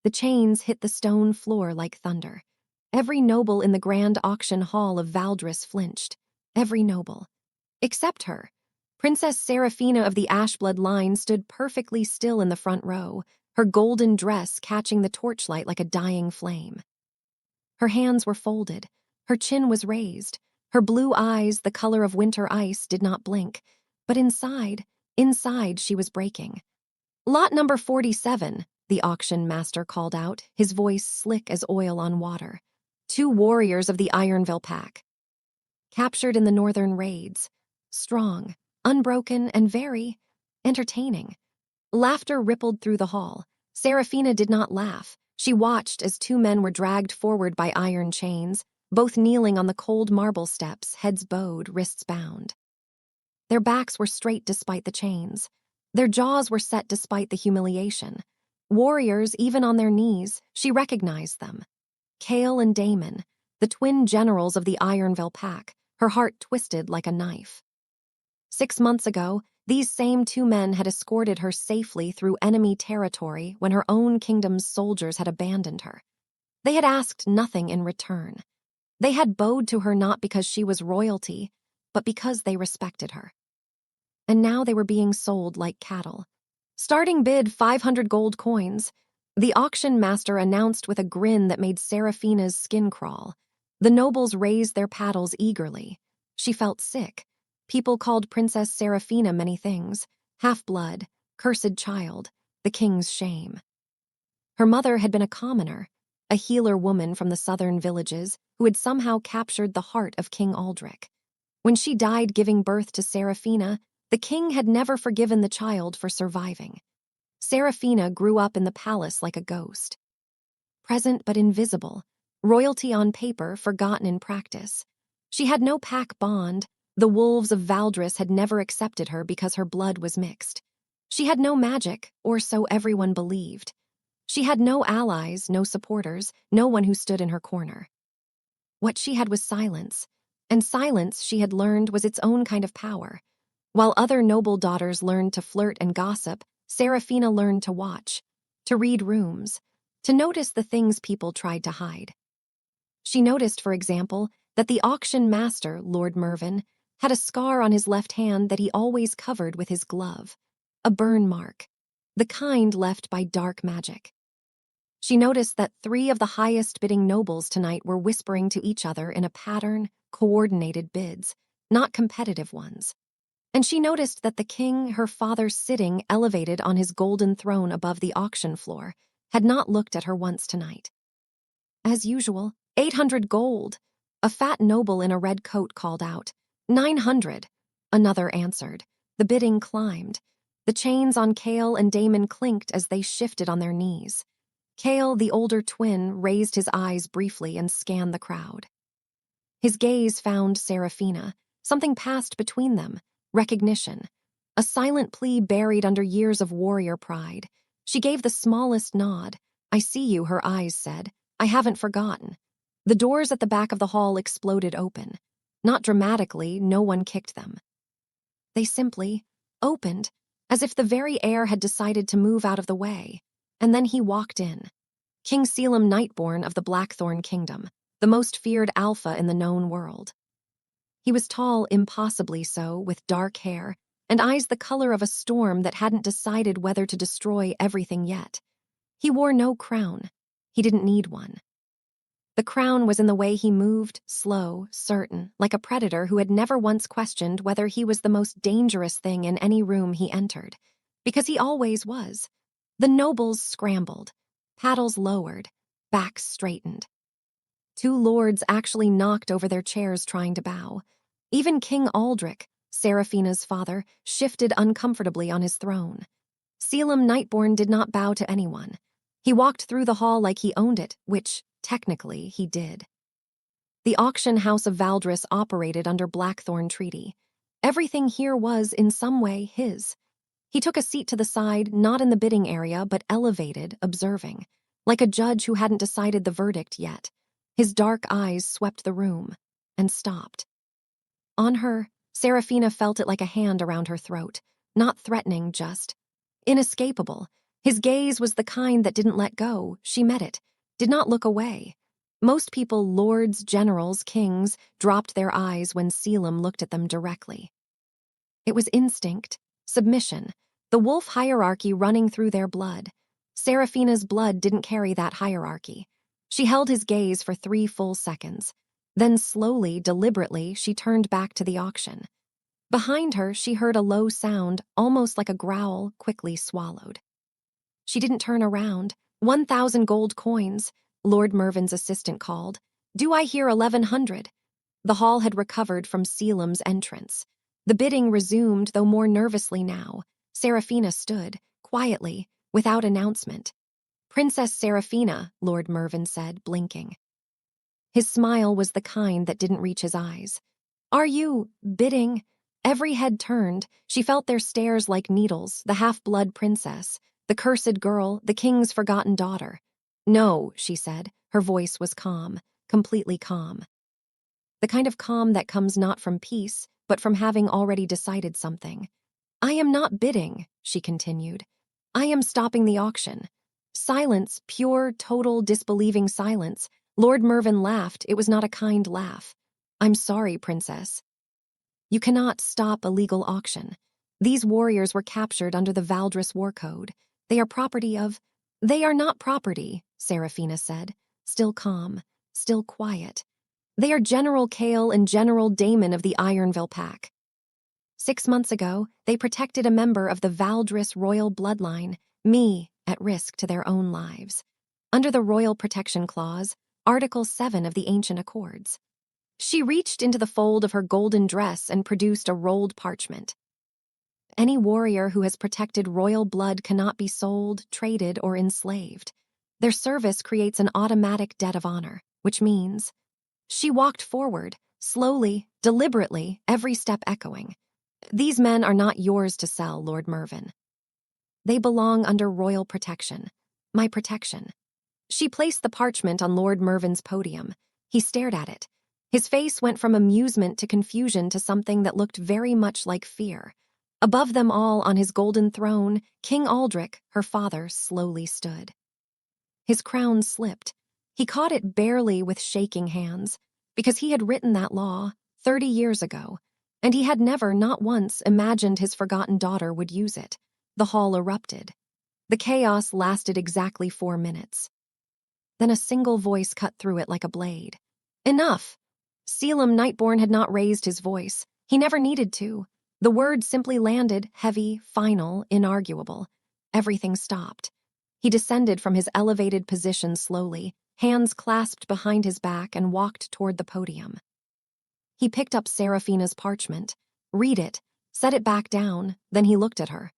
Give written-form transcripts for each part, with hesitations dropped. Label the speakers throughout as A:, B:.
A: The chains hit the stone floor like thunder. Every noble in the grand auction hall of Valdris flinched. Every noble. Except her. Princess Seraphina of the Ashblood line stood perfectly still in the front row, her golden dress catching the torchlight like a dying flame. Her hands were folded. Her chin was raised. Her blue eyes, the color of winter ice, did not blink. But inside she was breaking. "Lot number 47, the auction master called out, his voice slick as oil on water. 2 warriors of the Ironville pack. Captured in the northern raids. Strong, unbroken, and very entertaining." Laughter rippled through the hall. Seraphina did not laugh. She watched as 2 men were dragged forward by iron chains, both kneeling on the cold marble steps, heads bowed, wrists bound. Their backs were straight despite the chains. Their jaws were set despite the humiliation. Warriors, even on their knees, she recognized them. Cale and Damon, the twin generals of the Ironville pack, her heart twisted like a knife. 6 months ago, these same 2 men had escorted her safely through enemy territory when her own kingdom's soldiers had abandoned her. They had asked nothing in return. They had bowed to her not because she was royalty, but because they respected her. And now they were being sold like cattle. Starting bid 500 gold coins, the auction master announced with a grin that made Seraphina's skin crawl. The nobles raised their paddles eagerly. She felt sick. People called Princess Seraphina many things: half-blood, cursed child, the king's shame. Her mother had been a commoner, a healer woman from the southern villages who had somehow captured the heart of King Aldrich. When she died giving birth to Seraphina, the king had never forgiven the child for surviving. Seraphina grew up in the palace like a ghost. Present but invisible, royalty on paper, forgotten in practice. She had no pack bond. The wolves of Valdris had never accepted her because her blood was mixed. She had no magic, or so everyone believed. She had no allies, no supporters, no one who stood in her corner. What she had was silence, and silence, she had learned, was its own kind of power. While other noble daughters learned to flirt and gossip, Seraphina learned to watch, to read rooms, to notice the things people tried to hide. She noticed, for example, that the auction master, Lord Mervyn, had a scar on his left hand that he always covered with his glove, a burn mark, the kind left by dark magic. She noticed that 3 of the highest-bidding nobles tonight were whispering to each other in a pattern, coordinated bids, not competitive ones. And she noticed that the king, her father sitting elevated on his golden throne above the auction floor, had not looked at her once tonight. As usual, 800 gold. A fat noble in a red coat called out. 900. Another answered. The bidding climbed. The chains on Cale and Damon clinked as they shifted on their knees. Cale, the older twin, raised his eyes briefly and scanned the crowd. His gaze found Seraphina. Something passed between them. Recognition. A silent plea buried under years of warrior pride. She gave the smallest nod. "I see you," her eyes said. "I haven't forgotten." The doors at the back of the hall exploded open. Not dramatically, no one kicked them. They simply opened, as if the very air had decided to move out of the way. And then he walked in. King Selim Nightborn of the Blackthorn Kingdom, the most feared alpha in the known world. He was tall, impossibly so, with dark hair, and eyes the color of a storm that hadn't decided whether to destroy everything yet. He wore no crown. He didn't need one. The crown was in the way he moved, slow, certain, like a predator who had never once questioned whether he was the most dangerous thing in any room he entered, because he always was. The nobles scrambled, paddles lowered, backs straightened. 2 lords actually knocked over their chairs trying to bow. Even King Aldrich, Seraphina's father, shifted uncomfortably on his throne. Selim Nightborn did not bow to anyone. He walked through the hall like he owned it, which, technically, he did. The auction house of Valdris operated under Blackthorn Treaty. Everything here was, in some way, his. He took a seat to the side, not in the bidding area, but elevated, observing, like a judge who hadn't decided the verdict yet. His dark eyes swept the room, and stopped. On her, Seraphina felt it like a hand around her throat, not threatening, just inescapable. His gaze was the kind that didn't let go. She met it, did not look away. Most people, lords, generals, kings, dropped their eyes when Selim looked at them directly. It was instinct, submission, the wolf hierarchy running through their blood. Serafina's blood didn't carry that hierarchy. She held his gaze for 3 full seconds. Then slowly, deliberately, she turned back to the auction. Behind her, she heard a low sound, almost like a growl, quickly swallowed. She didn't turn around. 1,000 gold coins, Lord Mervyn's assistant called. Do I hear 1,100? The hall had recovered from Selim's entrance. The bidding resumed, though more nervously now. Serafina stood, quietly, without announcement. Princess Serafina, Lord Mervyn said, blinking. His smile was the kind that didn't reach his eyes. Are you bidding? Every head turned. She felt their stares like needles, the half-blood princess, the cursed girl, the king's forgotten daughter. No, she said. Her voice was calm, completely calm. The kind of calm that comes not from peace, but from having already decided something. I am not bidding, she continued. I am stopping the auction. Silence, pure, total, disbelieving silence. Lord Mervyn laughed. It was not a kind laugh. I'm sorry, princess. You cannot stop a legal auction. These warriors were captured under the Valdris War Code. They are property of... They are not property, Serafina said, still calm, still quiet. They are General Kale and General Damon of the Ironville Pack. 6 months ago, they protected a member of the Valdris royal bloodline, me, at risk to their own lives. Under the Royal Protection Clause, Article 7 of the Ancient Accords. She reached into the fold of her golden dress and produced a rolled parchment. Any warrior who has protected royal blood cannot be sold, traded, or enslaved. Their service creates an automatic debt of honor, which means... She walked forward, slowly, deliberately, every step echoing. These men are not yours to sell, Lord Mervyn. They belong under royal protection. My protection. She placed the parchment on Lord Mervyn's podium. He stared at it. His face went from amusement to confusion to something that looked very much like fear. Above them all, on his golden throne, King Aldrich, her father, slowly stood. His crown slipped. He caught it barely with shaking hands, because he had written that law 30 years ago, and he had never, not once, imagined his forgotten daughter would use it. The hall erupted. The chaos lasted exactly 4 minutes. Then a single voice cut through it like a blade. Enough! Selim Nightborn had not raised his voice. He never needed to. The word simply landed, heavy, final, inarguable. Everything stopped. He descended from his elevated position slowly, hands clasped behind his back, and walked toward the podium. He picked up Serafina's parchment, read it, set it back down, then he looked at her.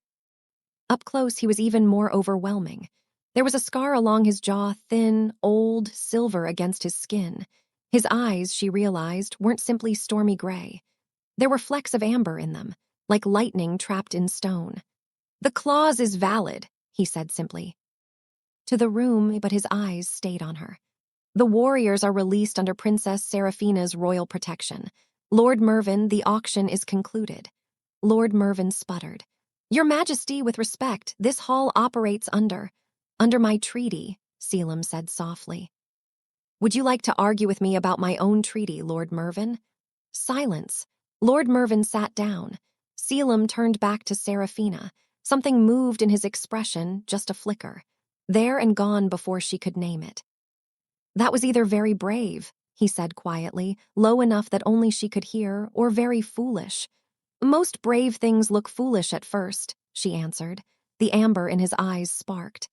A: Up close, he was even more overwhelming. There was a scar along his jaw, thin, old, silver against his skin. His eyes, she realized, weren't simply stormy gray. There were flecks of amber in them, like lightning trapped in stone. The clause is valid, he said simply. To the room, but his eyes stayed on her. The warriors are released under Princess Serafina's royal protection. Lord Mervyn, the auction is concluded. Lord Mervyn sputtered. Your Majesty, with respect, this hall operates under my treaty, Selim said softly. Would you like to argue with me about my own treaty, Lord Mervyn? Silence. Lord Mervyn sat down. Selim turned back to Serafina. Something moved in his expression, just a flicker. There and gone before she could name it. That was either very brave, he said quietly, low enough that only she could hear, or very foolish. Most brave things look foolish at first, she answered. The amber in his eyes sparked.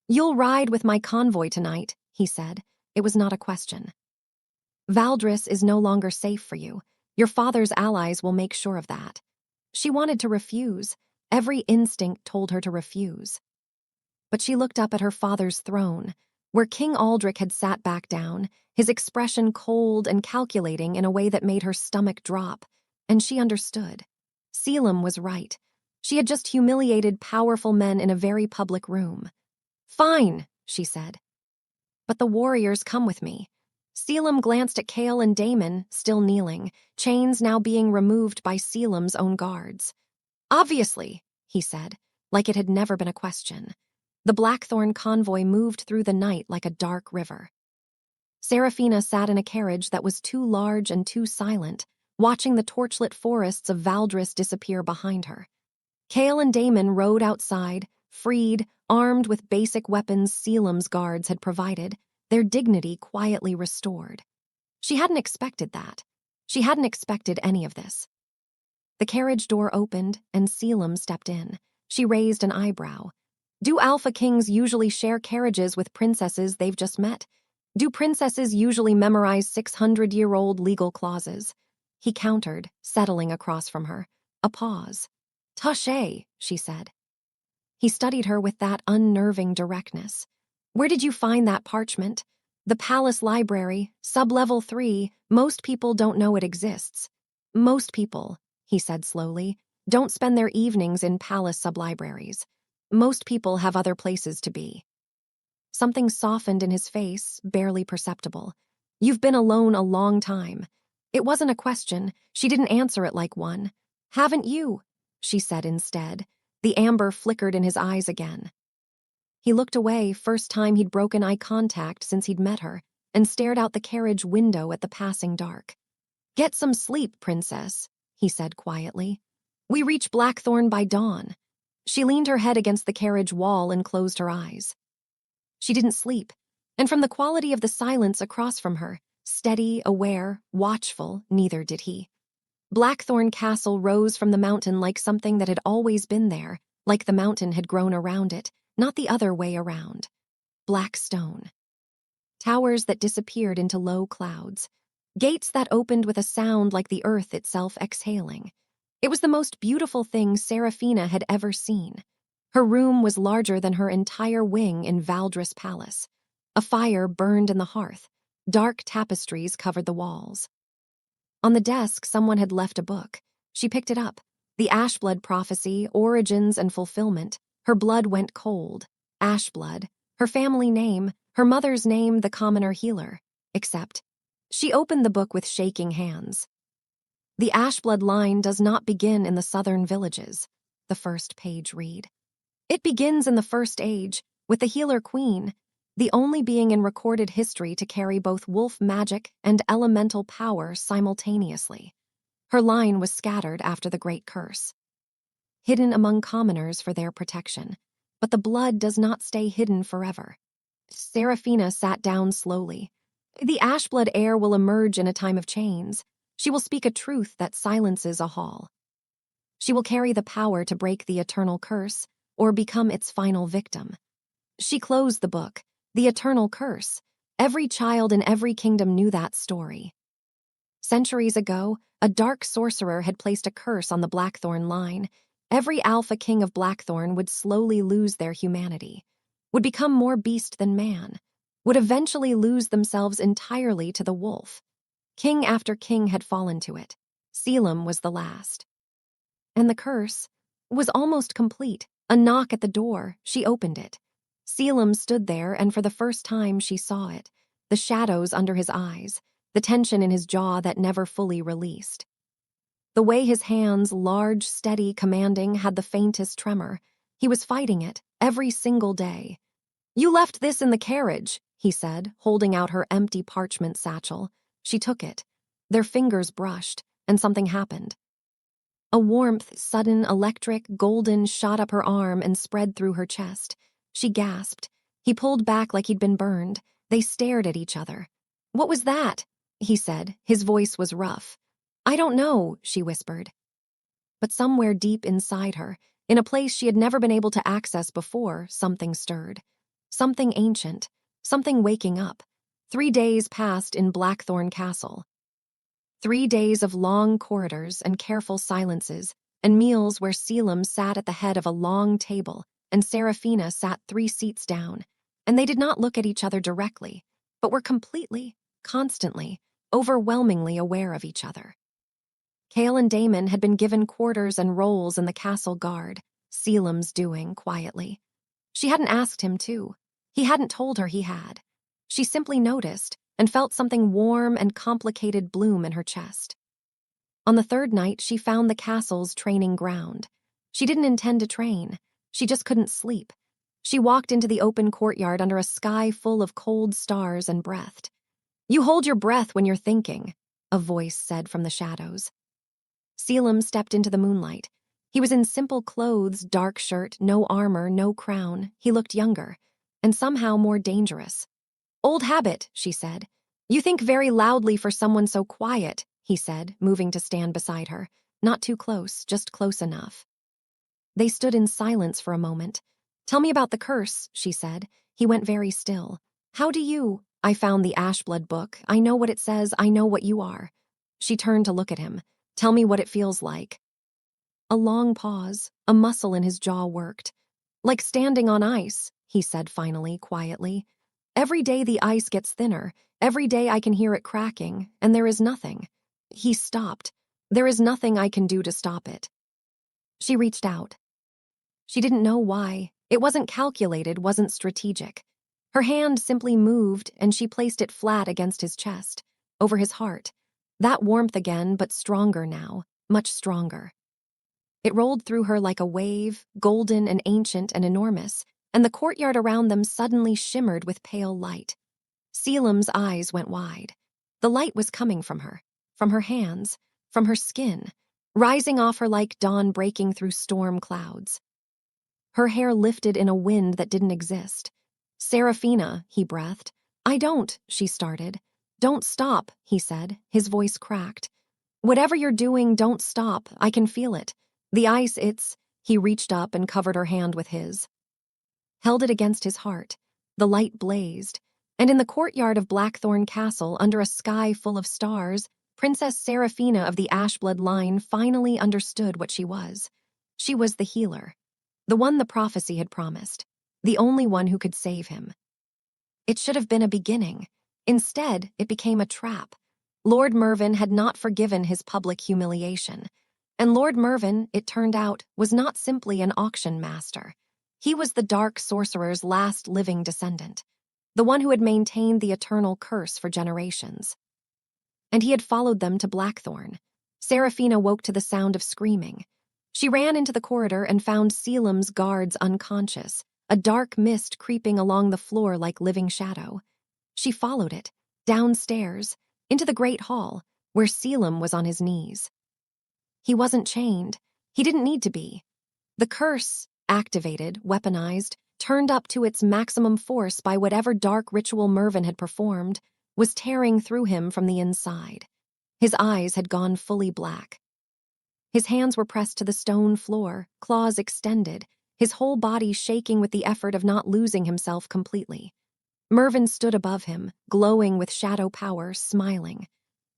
A: You'll ride with my convoy tonight, he said. It was not a question. Valdris is no longer safe for you. Your father's allies will make sure of that. She wanted to refuse. Every instinct told her to refuse. But she looked up at her father's throne, where King Aldrich had sat back down, his expression cold and calculating in a way that made her stomach drop, and she understood. Selim was right. She had just humiliated powerful men in a very public room. Fine, she said. But the warriors come with me. Selim glanced at Kale and Damon, still kneeling, chains now being removed by Selim's own guards. Obviously, he said, like it had never been a question. The Blackthorn convoy moved through the night like a dark river. Serafina sat in a carriage that was too large and too silent, watching the torchlit forests of Valdris disappear behind her. Kale and Damon rode outside, freed, armed with basic weapons Selim's guards had provided, their dignity quietly restored. She hadn't expected that. She hadn't expected any of this. The carriage door opened, and Selim stepped in. She raised an eyebrow. Do Alpha Kings usually share carriages with princesses they've just met? Do princesses usually memorize 600-year-old legal clauses? He countered, settling across from her. A pause. Touché, she said. He studied her with that unnerving directness. Where did you find that parchment? The Palace Library, sub-level 3. Most people don't know it exists. Most people, he said slowly, don't spend their evenings in palace sublibraries. Most people have other places to be. Something softened in his face, barely perceptible. You've been alone a long time. It wasn't a question. She didn't answer it like one. Haven't you? She said instead. The amber flickered in his eyes again. He looked away, first time he'd broken eye contact since he'd met her, and stared out the carriage window at the passing dark. Get some sleep, princess, he said quietly. We reach Blackthorn by dawn. She leaned her head against the carriage wall and closed her eyes. She didn't sleep, and from the quality of the silence across from her, steady, aware, watchful, neither did he. Blackthorn Castle rose from the mountain like something that had always been there, like the mountain had grown around it, not the other way around. Black stone. Towers that disappeared into low clouds. Gates that opened with a sound like the earth itself exhaling. It was the most beautiful thing Serafina had ever seen. Her room was larger than her entire wing in Valdris Palace. A fire burned in the hearth. Dark tapestries covered the walls. On the desk, someone had left a book. She picked it up. The Ashblood Prophecy, Origins and Fulfillment. Her blood went cold. Ashblood. Her family name. Her mother's name, the commoner healer. Except, she opened the book with shaking hands. The Ashblood line does not begin in the southern villages, the first page read. It begins in the First Age, with the healer queen, the only being in recorded history to carry both wolf magic and elemental power simultaneously. Her line was scattered after the Great Curse, hidden among commoners for their protection. But the blood does not stay hidden forever. Serafina sat down slowly. The Ashblood heir will emerge in a time of chains. She will speak a truth that silences a hall. She will carry the power to break the eternal curse, or become its final victim. She closed the book. The eternal curse. Every child in every kingdom knew that story. Centuries ago, a dark sorcerer had placed a curse on the Blackthorn line. Every alpha king of Blackthorn would slowly lose their humanity, would become more beast than man, would eventually lose themselves entirely to the wolf. King after king had fallen to it. Selim was the last. And the curse was almost complete. A knock at the door. She opened it. Selim stood there, and for the first time she saw it. The shadows under his eyes, the tension in his jaw that never fully released. The way his hands, large, steady, commanding, had the faintest tremor. He was fighting it, every single day. You left this in the carriage, he said, holding out her empty parchment satchel. She took it. Their fingers brushed, and something happened. A warmth, sudden, electric, golden, shot up her arm and spread through her chest. She gasped. He pulled back like he'd been burned. They stared at each other. What was that? He said. His voice was rough. I don't know, she whispered. But somewhere deep inside her, in a place she had never been able to access before, something stirred. Something ancient. Something waking up. 3 days passed in Blackthorn Castle. 3 days of long corridors and careful silences, and meals where Selim sat at the head of a long table and Serafina sat 3 seats down, and they did not look at each other directly, but were completely, constantly, overwhelmingly aware of each other. Kale and Damon had been given quarters and roles in the castle guard, Selim's doing quietly. She hadn't asked him to. He hadn't told her he had. She simply noticed and felt something warm and complicated bloom in her chest. On the 3rd night, she found the castle's training ground. She didn't intend to train. She just couldn't sleep. She walked into the open courtyard under a sky full of cold stars and breathed. "You hold your breath when you're thinking," a voice said from the shadows. Selim stepped into the moonlight. He was in simple clothes, dark shirt, no armor, no crown. He looked younger, and somehow more dangerous. "Old habit," she said. "You think very loudly for someone so quiet," he said, moving to stand beside her. Not too close, just close enough. They stood in silence for a moment. "Tell me about the curse," she said. He went very still. "How do you—" "I found the Ashblood book. I know what it says. I know what you are." She turned to look at him. "Tell me what it feels like." A long pause. A muscle in his jaw worked. "Like standing on ice," he said finally, quietly. "Every day the ice gets thinner. Every day I can hear it cracking, and there is nothing." He stopped. "There is nothing I can do to stop it." She reached out. She didn't know why. It wasn't calculated, wasn't strategic. Her hand simply moved, and she placed it flat against his chest, over his heart. That warmth again, but stronger now, much stronger. It rolled through her like a wave, golden and ancient and enormous, and the courtyard around them suddenly shimmered with pale light. Selim's eyes went wide. The light was coming from her hands, from her skin, rising off her like dawn breaking through storm clouds. Her hair lifted in a wind that didn't exist. "Seraphina," he breathed. "I don't," she started. "Don't stop," he said, his voice cracked. "Whatever you're doing, don't stop. I can feel it. The ice, it's—" He reached up and covered her hand with his. Held it against his heart. The light blazed. And in the courtyard of Blackthorn Castle, under a sky full of stars, Princess Seraphina of the Ashblood line finally understood what she was. She was the healer. The one the prophecy had promised. The only one who could save him. It should have been a beginning. Instead, it became a trap. Lord Mervyn had not forgiven his public humiliation. And Lord Mervyn, it turned out, was not simply an auction master. He was the dark sorcerer's last living descendant, the one who had maintained the eternal curse for generations. And he had followed them to Blackthorn. Seraphina woke to the sound of screaming. She ran into the corridor and found Selim's guards unconscious, a dark mist creeping along the floor like living shadow. She followed it, downstairs, into the great hall, where Selim was on his knees. He wasn't chained. He didn't need to be. The curse, activated, weaponized, turned up to its maximum force by whatever dark ritual Mervyn had performed, was tearing through him from the inside. His eyes had gone fully black. His hands were pressed to the stone floor, claws extended, his whole body shaking with the effort of not losing himself completely. Mervyn stood above him, glowing with shadow power, smiling.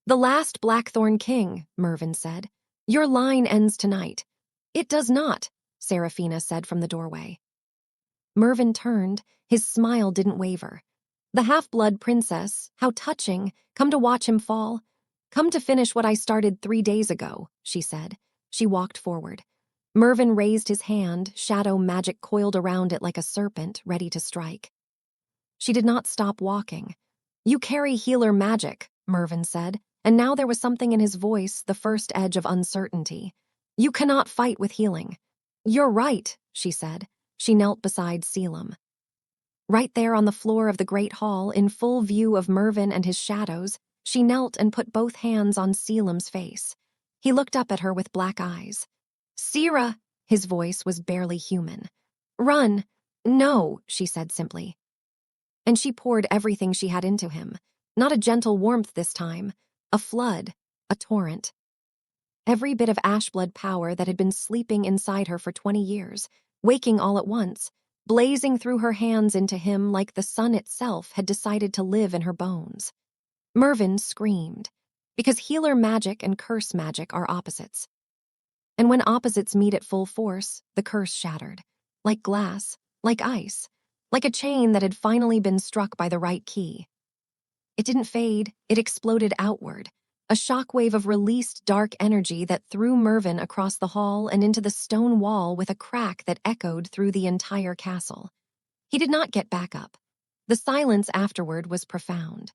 A: "The last Blackthorn king," Mervyn said. "Your line ends tonight." "It does not," Seraphina said from the doorway. Mervyn turned. His smile didn't waver. "The half-blood princess, how touching, come to watch him fall. Come to finish what I started 3 days ago," she said. She walked forward. Mervyn raised his hand, shadow magic coiled around it like a serpent, ready to strike. She did not stop walking. "You carry healer magic," Mervyn said, and now there was something in his voice, the first edge of uncertainty. "You cannot fight with healing." "You're right," she said. She knelt beside Selim. Right there on the floor of the great hall, in full view of Mervyn and his shadows, she knelt and put both hands on Selim's face. He looked up at her with black eyes. "Sera," his voice was barely human. "Run." "No," she said simply. And she poured everything she had into him. Not a gentle warmth this time. A flood. A torrent. Every bit of Ashblood power that had been sleeping inside her for 20 years, waking all at once, blazing through her hands into him like the sun itself had decided to live in her bones. Mervyn screamed, because healer magic and curse magic are opposites. And when opposites meet at full force, the curse shattered. Like glass, like ice, like a chain that had finally been struck by the right key. It didn't fade, it exploded outward, a shockwave of released dark energy that threw Mervyn across the hall and into the stone wall with a crack that echoed through the entire castle. He did not get back up. The silence afterward was profound.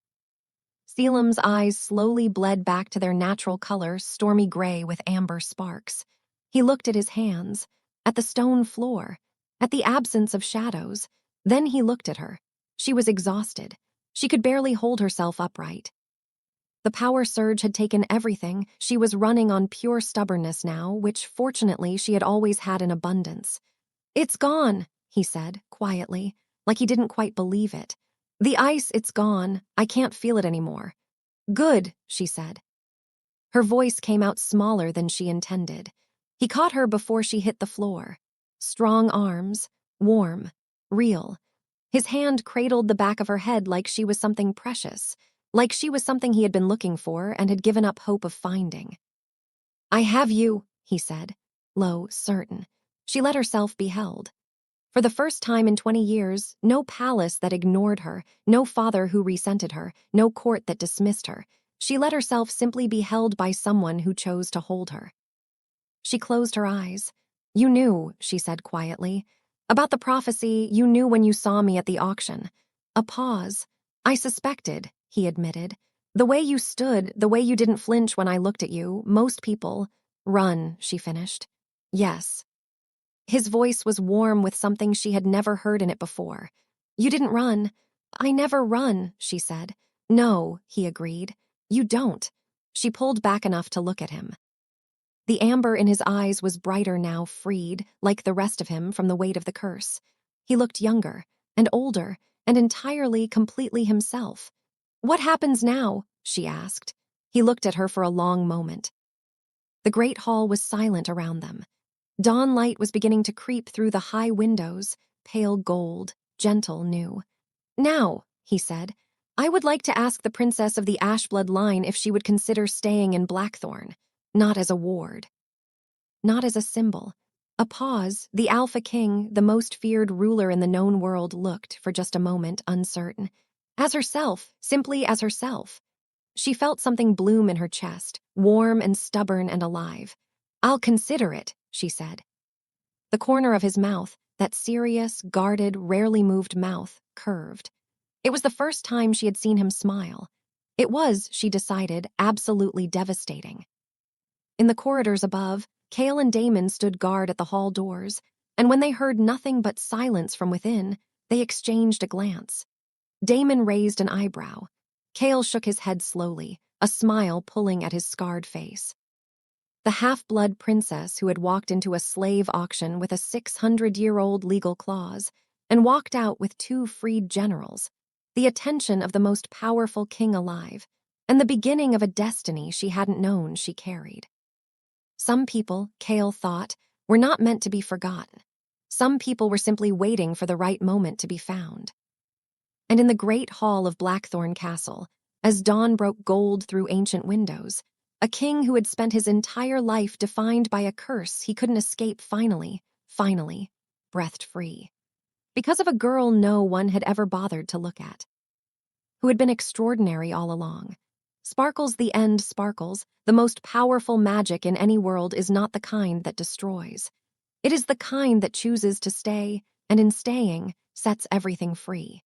A: Selim's eyes slowly bled back to their natural color, stormy gray with amber sparks. He looked at his hands, at the stone floor, at the absence of shadows. Then he looked at her. She was exhausted. She could barely hold herself upright. The power surge had taken everything. She was running on pure stubbornness now, which fortunately she had always had in abundance. "It's gone," he said, quietly, like he didn't quite believe it. "The ice, it's gone. I can't feel it anymore." "Good," she said. Her voice came out smaller than she intended. He caught her before she hit the floor. Strong arms, warm, real. His hand cradled the back of her head like she was something precious, like she was something he had been looking for and had given up hope of finding. "I have you," he said, low, certain. She let herself be held. For the first time in 20 years, no palace that ignored her, no father who resented her, no court that dismissed her. She let herself simply be held by someone who chose to hold her. She closed her eyes. "You knew," she said quietly. "About the prophecy, you knew when you saw me at the auction." A pause. "I suspected," he admitted. "The way you stood, the way you didn't flinch when I looked at you, most people—" "Run," she finished. "Yes." His voice was warm with something she had never heard in it before. "You didn't run." "I never run," she said. "No," he agreed. "You don't." She pulled back enough to look at him. The amber in his eyes was brighter now, freed, like the rest of him, from the weight of the curse. He looked younger, and older, and entirely, completely himself. "What happens now?" she asked. He looked at her for a long moment. The great hall was silent around them. Dawn light was beginning to creep through the high windows, pale gold, gentle, new. "Now," he said, "I would like to ask the princess of the Ashblood line if she would consider staying in Blackthorn, not as a ward, not as a symbol." A pause. The Alpha King, the most feared ruler in the known world, looked, for just a moment, uncertain. As herself, simply as herself. She felt something bloom in her chest, warm and stubborn and alive. "I'll consider it," she said. The corner of his mouth, that serious, guarded, rarely moved mouth, curved. It was the first time she had seen him smile. It was, she decided, absolutely devastating. In the corridors above, Cale and Damon stood guard at the hall doors, and when they heard nothing but silence from within, they exchanged a glance. Damon raised an eyebrow. Cale shook his head slowly, a smile pulling at his scarred face. The half-blood princess who had walked into a slave auction with a 600-year-old legal clause and walked out with 2 freed generals, the attention of the most powerful king alive, and the beginning of a destiny she hadn't known she carried. Some people, Cale thought, were not meant to be forgotten. Some people were simply waiting for the right moment to be found. And in the great hall of Blackthorn Castle, as dawn broke gold through ancient windows, a king who had spent his entire life defined by a curse he couldn't escape finally, breathed free. Because of a girl no one had ever bothered to look at. Who had been extraordinary all along. Sparkles the end sparkles, the most powerful magic in any world is not the kind that destroys. It is the kind that chooses to stay, and in staying, sets everything free.